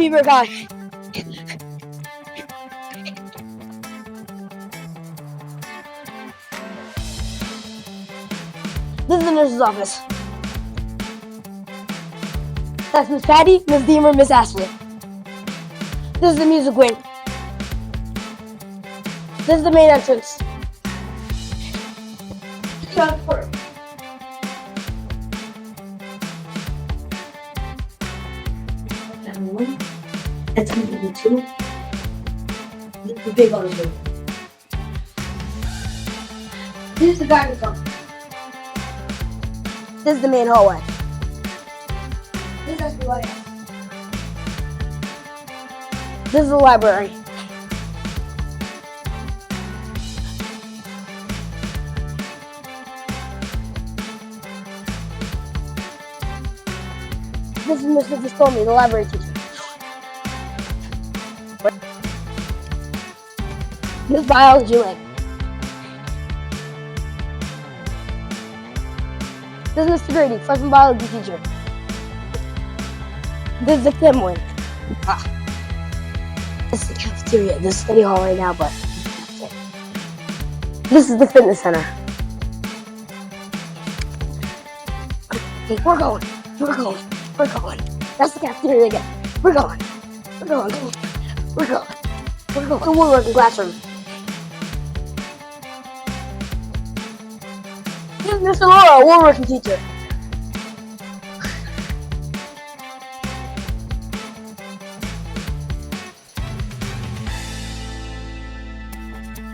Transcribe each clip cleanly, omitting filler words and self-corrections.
be right back. This is the nurse's office. That's Miss Patty, Miss Deemer, Miss Ashley. This is the music wing. This is the main entrance. That's going to be 2. The big auditorium. This is the guidance room. This is the main hallway. This is the lighthouse. This is the library. This is Mr. Fistomi, the library teacher. This is biology wing. This is Mr. Grady, freshman biology teacher. This is the chem wing. This is the cafeteria. This is study hall right now, but this is the fitness center. Okay, we're going. That's the cafeteria again. We're going. The woodworking classroom. This is Mr. Laura, woodworking teacher.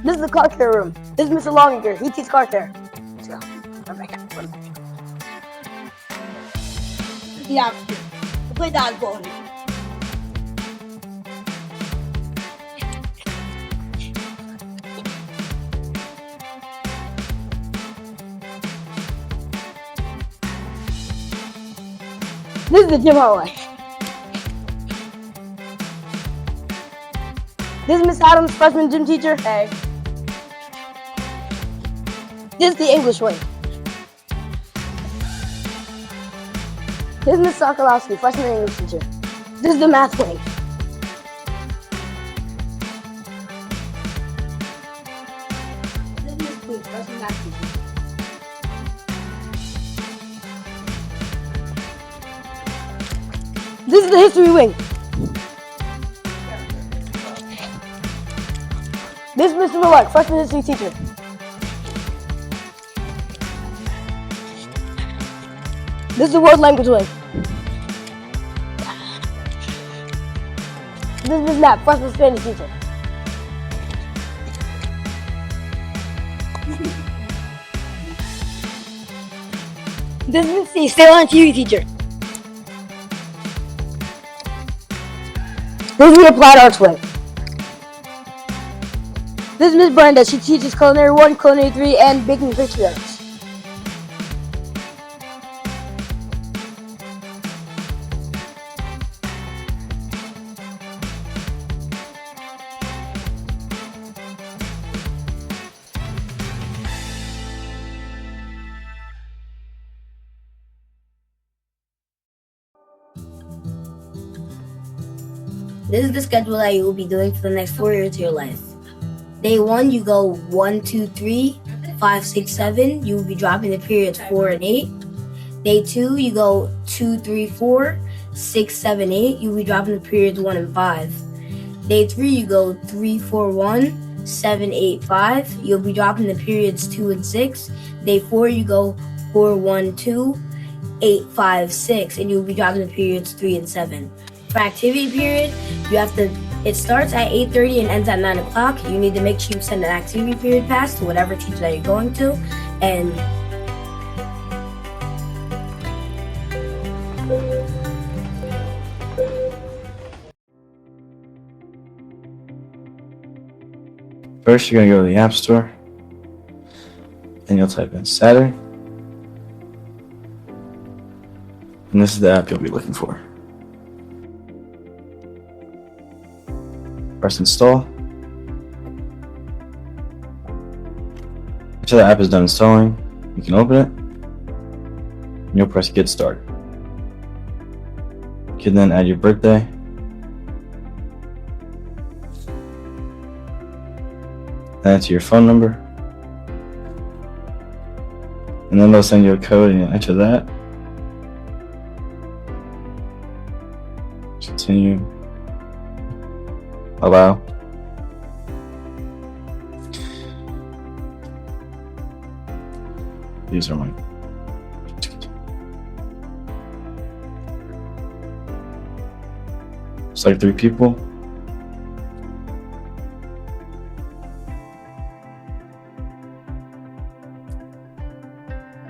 This is the car care room. This is Mr. Longinger. He teaches car care. Let's go. Run back out. The after. To play dodgeball. This is the gym hallway. This is Miss Adams, freshman gym teacher. Hey. This is the English wing. This is Miss Sokolowski, freshman English teacher. This is the math wing. This is Miss Queen, freshman math teacher. This is the history wing. This is Mr. Millard, freshman history teacher. This is the world language wing. This is Ms. Knapp, freshman Spanish teacher. This is Ms. C, sailor and TV teacher. This is the applied arts wing. This is Ms. Brenda. She teaches culinary 1, culinary 3, and baking pastry arts. This is the schedule that you will be doing for the next 4 years of your life. Day 1, you go 1, 2, 3, 5, 6, 7. You will be dropping the periods 4 and 8. Day 2, you go 2, 3, 4, 6, 7, 8. You will be dropping the periods 1 and 5. Day 3, you go 3, 4, 1, 7, 8, 5. You'll be dropping the periods 2 and 6. Day 4, you go 4, 1, 2, 8, 5, 6. And you'll be dropping the periods 3 and 7. For activity period, it starts at 8:30 and ends at 9 o'clock. You need to make sure you send an activity period pass to whatever teacher that you're going to. And first, you're going to go to the App Store. Then you'll type in Saturn. And this is the app you'll be looking for. Press install. After the app is done installing, you can open it and you'll press get started. You can then add your birthday, then enter your phone number, and then they'll send you a code and you'll enter that. Continue. Allow. These are mine. Select 3 people.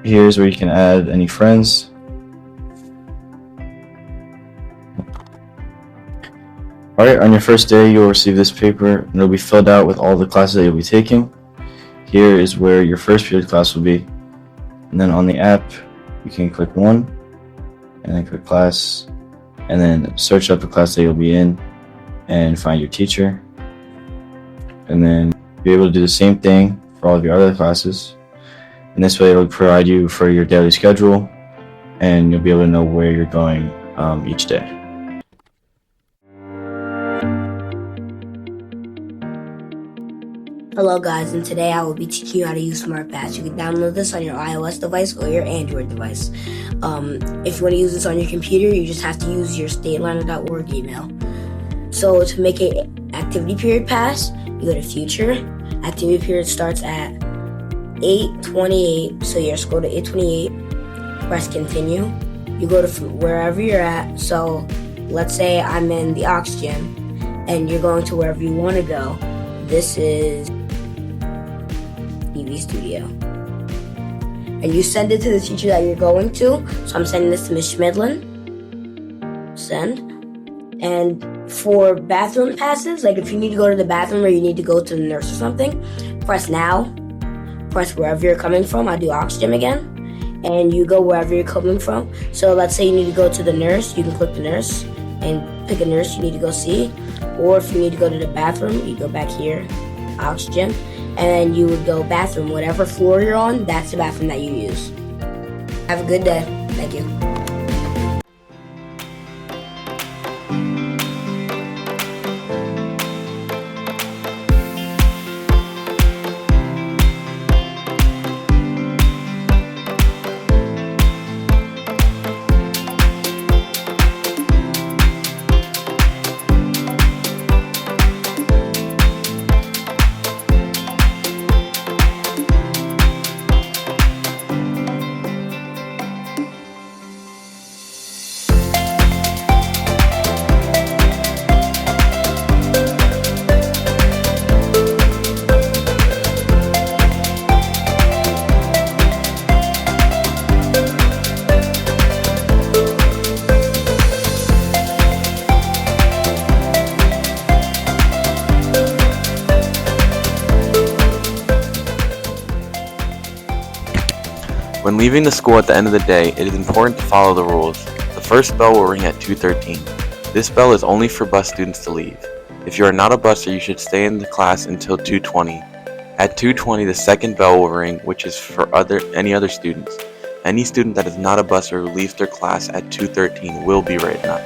Here's where you can add any friends. Alright, on your first day, you'll receive this paper, and it'll be filled out with all the classes that you'll be taking. Here is where your first period class will be. And then on the app, you can click 1, and then click class, and then search up the class that you'll be in, and find your teacher. And then be able to do the same thing for all of your other classes. And this way, it'll provide you for your daily schedule, and you'll be able to know where you're going each day. Hello guys, and today I will be teaching you how to use SmartPass. You can download this on your iOS device or your Android device. If you want to use this on your computer, you just have to use your stateliner.org email. So to make an activity period pass, you go to future. Activity period starts at 8:28, so you scroll to 8:28, press continue. You go to wherever you're at. So let's say I'm in the oxygen and you're going to wherever you want to go. This is EV Studio. And you send it to the teacher that you're going to. So I'm sending this to Miss Schmidlin. Send. And for bathroom passes, like if you need to go to the bathroom or you need to go to the nurse or something, press now. Press wherever you're coming from. I do oxygen again. And you go wherever you're coming from. So let's say you need to go to the nurse. You can click the nurse and pick a nurse you need to go see. Or if you need to go to the bathroom, you go back here, oxygen, and you would go bathroom. Whatever floor you're on, that's the bathroom that you use. Have a good day. Thank you. When leaving the school at the end of the day, it is important to follow the rules. The first bell will ring at 2:13. This bell is only for bus students to leave. If you are not a busser, you should stay in the class until 2:20. At 2:20, the second bell will ring, which is for any other students. Any student that is not a busser who leaves their class at 2:13 will be written up.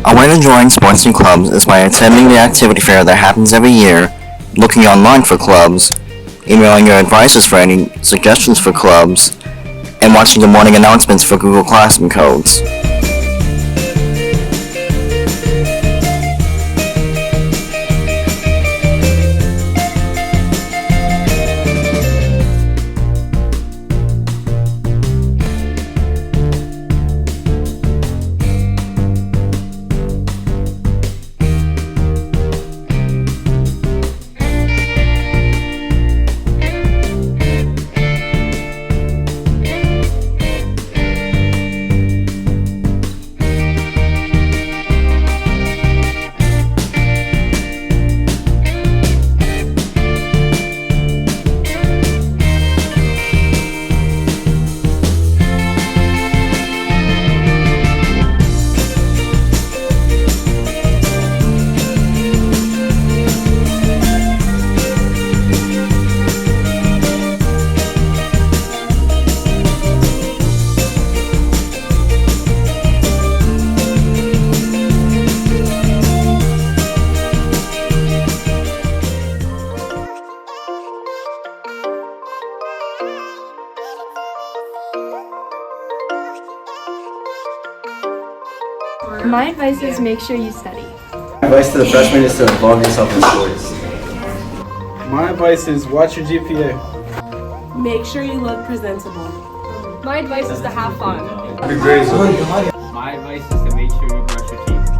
A way to join sports and clubs is by attending the activity fair that happens every year, looking online for clubs, emailing your advisors for any suggestions for clubs, and watching the morning announcements for Google Classroom codes. My advice is make sure you study. My advice to the freshmen is to involve yourself in sports. My advice is watch your GPA. Make sure you look presentable. My advice is to have fun. Be grades. My advice is to make sure you brush your teeth.